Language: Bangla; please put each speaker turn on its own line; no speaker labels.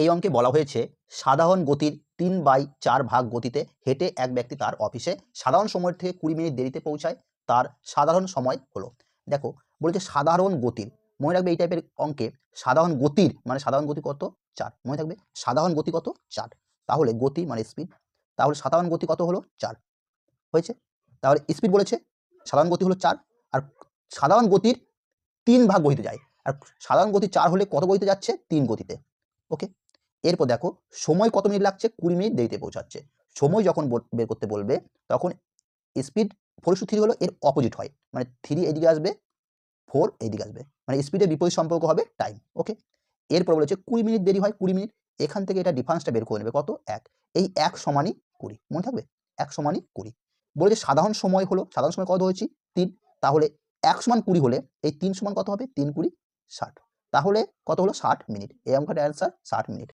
এই অঙ্কে বলা হয়েছে সাধারণ গতির 3/4 ভাগ গতিতে হেঁটে এক ব্যক্তি তার অফিসে সাধারণ সময়ের থেকে 20 মিনিট দেরিতে পৌঁছায়, তার সাধারণ সময় হলো। দেখো বলেছে সাধারণ গতির, মনে রাখবে এই টাইপের অঙ্কে সাধারণ গতির মানে সাধারণ গতি কত 4, মনে থাকবে সাধারণ গতি কত 4, তাহলে গতি মানে স্পিড, তাহলে সাধারণ গতি কত হলো 4 হয়েছে। তাহলে স্পিড বলেছে সাধারণ গতি হলো 4 আর সাধারণ গতির 3 ভাগ গতিতে যায়, আর সাধারণ গতি 4 হলে কত গতিতে যাচ্ছে 3 গতিতে। ওকে, এরপর দেখো সময় কত মিনিট লাগছে 20 মিনিট দেরিতে পৌঁছাচ্ছে। সময় যখন বের করতে বলবে তখন স্পিড 4/3 হলো এর অপোজিট হয়, মানে 3 এদিকে আসবে 4 এইদিকে আসবে, মানে স্পিডের বিপরীত সম্পর্ক হবে টাইম। ওকে, এরপর বলেছে 20 মিনিট দেরি হয় 20 মিনিট, এখান থেকে এটা ডিফারেন্সটা বের করে নেবে কত 1, এই 1 সমানই 20, মনে থাকবে 1 সমানই 20। বলেছে সাধারণ সময় হলো, সাধারণ সময় কত হয়েছে 3, তাহলে 1 সমান 20 হলে এই 3 সমান কত হবে 3 20 60, তাহলে কত হলো 60 মিনিট। এই অঙ্কটার অ্যান্সার 60 মিনিট।